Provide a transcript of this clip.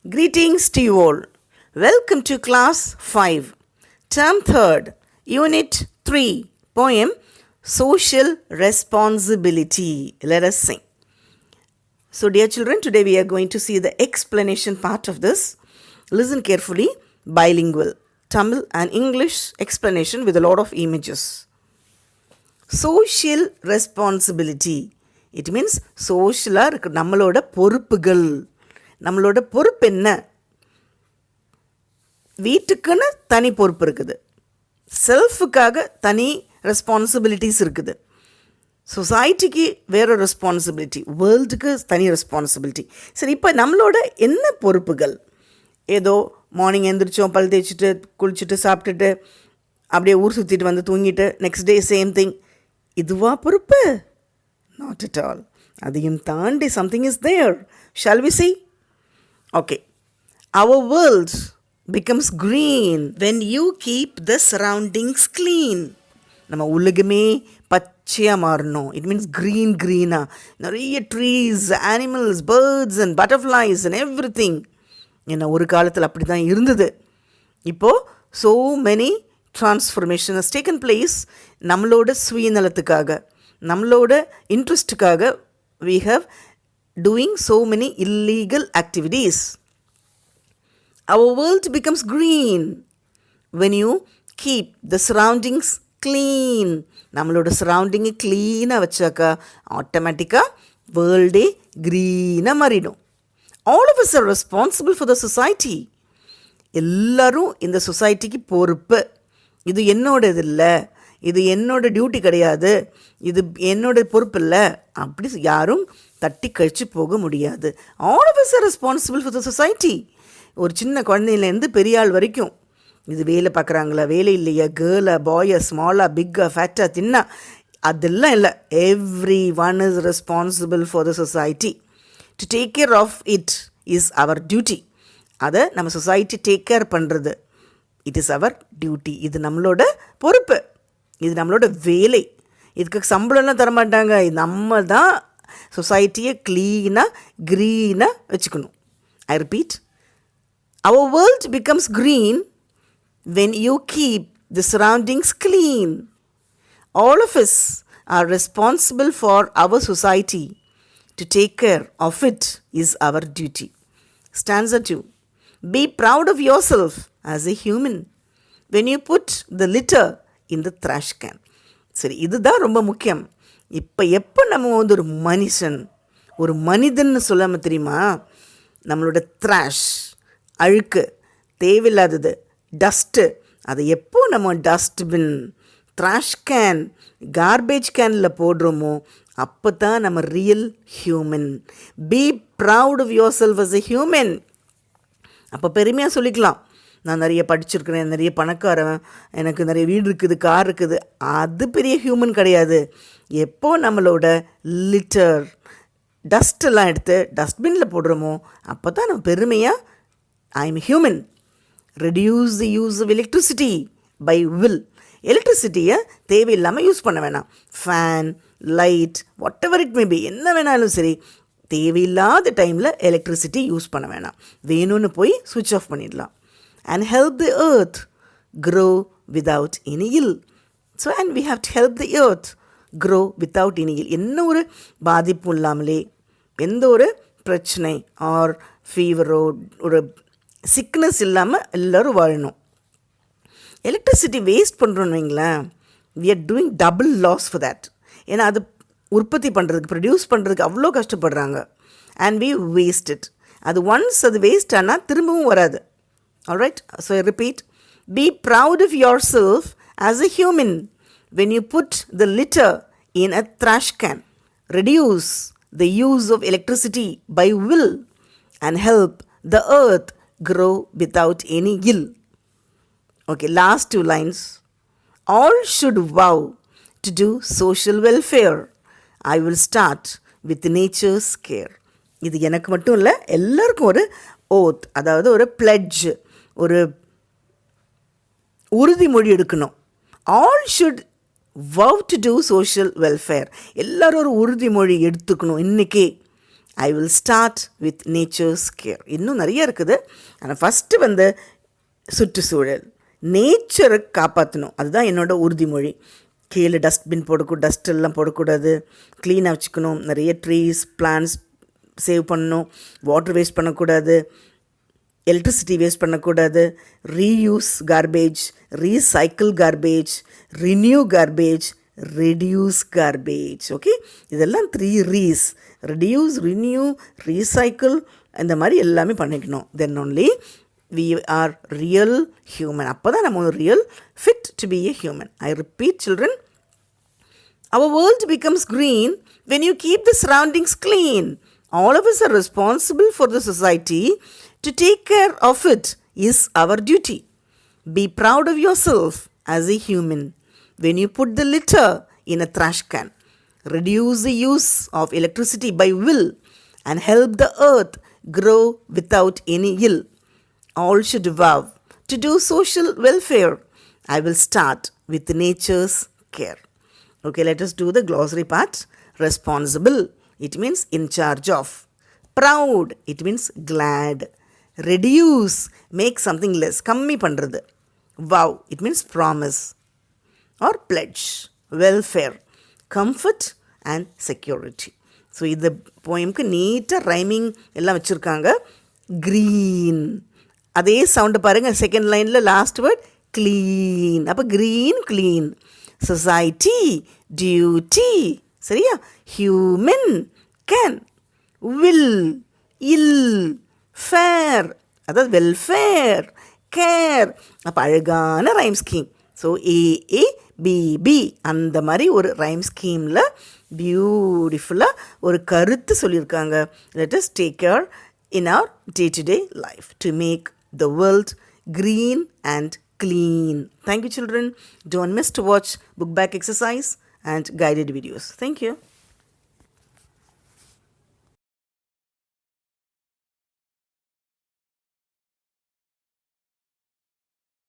Greetings to you all. Welcome to class 5, term 3rd, unit 3, poem Social Responsibility. Let us sing. So dear children, today we are going to see the explanation part of this. Listen carefully, bilingual, Tamil and English explanation with a lot of images. Social responsibility. It means social நம்மளோட பொறுப்புகள். நம்மளோட பொறுப்பு என்ன? வீட்டுக்குன்னு தனி பொறுப்பு இருக்குது, செல்ஃபுக்காக தனி responsibilities இருக்குது, சொசைட்டிக்கு வேறு ரெஸ்பான்சிபிலிட்டி, வேர்ல்டுக்கு தனி ரெஸ்பான்சிபிலிட்டி. சரி, இப்போ நம்மளோட என்ன பொறுப்புகள்? ஏதோ மார்னிங் எழுந்திரிச்சோம், பல் தேய்ச்சிட்டு குளிச்சுட்டு சாப்பிட்டுட்டு அப்படியே ஊர் சுற்றிட்டு வந்து தூங்கிட்டு நெக்ஸ்ட் டே சேம் திங், இதுவா பொறுப்பு? Not at all. அதையும் தாண்டி something is there. Shall we see? Okay. Our world becomes green when you keep the surroundings clean. நம்ம உலகமே பச்சையாக மாறணும். இட் மீன்ஸ் க்ரீனாக நிறைய trees, animals, birds and butterflies and every thing. ஏன்னா ஒரு காலத்தில் அப்படி தான் இருந்தது. இப்போது so many transformation has taken place. நம்மளோட சுயநலத்துக்காக, நம்மளோட இன்ட்ரெஸ்ட்டுக்காக we have doing so many illegal activities. Our world becomes green when you keep the surroundings clean. நம்மளோட சரௌண்டிங்கை க்ளீனாக வச்சாக்கா ஆட்டோமேட்டிக்காக வேர்ல்டே க்ரீனாக மாறிடும். All of us are responsible for the society. எல்லோரும் இந்த சொசைட்டிக்கு பொறுப்பு. இது என்னோடது இல்லை, இது என்னோட டியூட்டி கிடையாது, இது என்னோட பொறுப்பு இல்லை, அப்படி யாரும் தட்டி கழித்து போக முடியாது. All of us are responsible for the society. ஒரு சின்ன குழந்தையிலேருந்து பெரிய ஆள் வரைக்கும் இது வேலை பார்க்குறாங்களா, வேலை இல்லையா, கேர்ளா, பாயா, ஸ்மாலா, பிக்கா, ஃபேட்டா, தின்னா, அதெல்லாம் இல்லை. Everyone is responsible for the society. To take care of it is our duty. அதை நம்ம சொசைட்டி டேக் கேர் பண்ணுறது, இட் இஸ் அவர் டியூட்டி. இது நம்மளோட பொறுப்பு, இது நம்மளோட வேலை. இதுக்கு சம்பளம்லாம் தரமாட்டாங்க. நம்ம தான் சொசைட்டியை க்ளீனாக க்ரீனாக வச்சுக்கணும். I repeat, our world becomes green when you keep the surroundings clean. All of us are responsible for our society. To take care of it is our duty. Stanza 2. Be proud of yourself as a human when you put the litter in the trash can. சரி, இதுதான் ரொம்ப முக்கியம். எப்போ நம்ம ஒரு மனுஷன், ஒரு மனிதன்னு சொல்லாமல் தெரியுமா, நம்மளோட த்ராஷ், அழுக்கு, தேவையில்லாதது, டஸ்ட்டு, அதை எப்போ நம்ம டஸ்ட்பின், ட்ராஷ் கேன், கார்பேஜ் கேனில் போடுறோமோ அப்போ தான் நம்ம real human. Be proud of yourself as a human. அப்போ பெருமையாக சொல்லிக்கலாம், நான் நிறைய படிச்சிருக்கிறேன், நிறைய பணக்காரன், எனக்கு நிறைய வீடு இருக்குது, கார் இருக்குது. அது பெரிய ஹியூமன் கிடையாது. எப்போ நம்மளோட லிட்டர், டஸ்ட்டெல்லாம் எடுத்து டஸ்ட்பினில் போடுறோமோ அப்போ தான் நம்ம பெருமையாக I am human. Reduce the use of electricity by will. எலக்ட்ரிசிட்டியை தேவையில்லாமல் யூஸ் பண்ண வேணாம். Fan, light, whatever it may be, என்ன வேணாலும் சரி, தேவையில்லாத டைமில் எலக்ட்ரிசிட்டி யூஸ் பண்ண வேணாம். வேணும்னு போய் சுவிட்ச் ஆஃப் பண்ணிடலாம். And help the earth grow without any ill. So, and we have to help the earth grow without any ill. என்ன ஒரு பாதிப்பும் இல்லாமலே, எந்த ஒரு பிரச்சனை ஆர் ஃபீவரோ ஒரு சிக்னஸ் இல்லாமல் எல்லோரும் வாழணும். எலக்ட்ரிசிட்டி வேஸ்ட் பண்ணுறோன்னு வைங்களேன், we are doing double loss for that. ஏன்னா அது உற்பத்தி பண்ணுறதுக்கு, ப்ரொடியூஸ் பண்ணுறதுக்கு அவ்வளோ கஷ்டப்படுறாங்க. and we waste it. அது ஒன்ஸ் அது வேஸ்ட் ஆனால் திரும்பவும் வராது. Alright, so I repeat, be proud of yourself as a human when you put the litter in a trash can. Reduce the use of electricity by will and help the earth grow without any ill. Okay, last two lines. All should vow to do social welfare. I will start with nature's care. இது எனக்கு மட்டும் இல்லை, எல்லாருக்கும் ஒரு oath, அதாவது ஒரு fledged, ஒரு உறுதிமொழி எடுக்கணும். All should vow to do social welfare. எல்லோரும் ஒரு உறுதிமொழி எடுத்துக்கணும். இன்றைக்கே I will start with nature's care. இன்னும் நிறைய இருக்குது. ஆனால் ஃபஸ்ட்டு வந்து சுற்றுச்சூழல், நேச்சரை காப்பாற்றணும். அதுதான் என்னோட உறுதிமொழி. கீழே டஸ்ட்பின் டஸ்ட் எல்லாம் போடக்கூடாது, க்ளீனாக வச்சுக்கணும், நிறைய ட்ரீஸ் பிளான்ஸ் சேவ் பண்ணணும், வாட்டர் வேஸ்ட் பண்ணக்கூடாது, எலக்ட்ரிசிட்டி வேஸ்ட் பண்ணக்கூடாது, reuse garbage, recycle garbage, renew garbage, reduce garbage. Okay, இதெல்லாம் 3 ரீஸ்: ரெடியூஸ், ரினியூ, ரீசைக்கிள். இந்த மாதிரி எல்லாமே பண்ணிக்கணும். Then only we are real human. அப்போ தான் நம்ம real fit to be a human. I repeat, children, our world becomes green when you keep the surroundings clean. All of us are responsible for the society. To take care of it is our duty. Be proud of yourself as a human when you put the litter in a trash can. Reduce the use of electricity by will and help the earth grow without any ill. All should vow to do social welfare. I will start with nature's care. Okay, let us do the glossary part. Responsible, it means in charge of. Proud, it means glad. Reduce, make something less, kammi pandrathu. Vow, it means promise or pledge. Welfare, comfort and security. So இந்த போயம்க்கு நீட்டாக rhyming எல்லாம் வச்சுருக்காங்க. Green, அதே sound பாருங்கள். Second லைனில் last word clean. அப்போ green, clean. Society, duty. சரியா? Human, can. Will, ill. Fare, அதாவது வெல்ஃபேர், கேர். அப்போ அழகான ரைம் ஸ்கீம். ஸோ ஏஏபிபி அந்த மாதிரி ஒரு ரைம் ஸ்கீமில் பியூட்டிஃபுல்லாக ஒரு கருத்து சொல்லியிருக்காங்க. Let us take care in our day-to-day life to make the world green and clean. Thank you, children. Don't miss to watch book back exercise and guided videos. Thank you.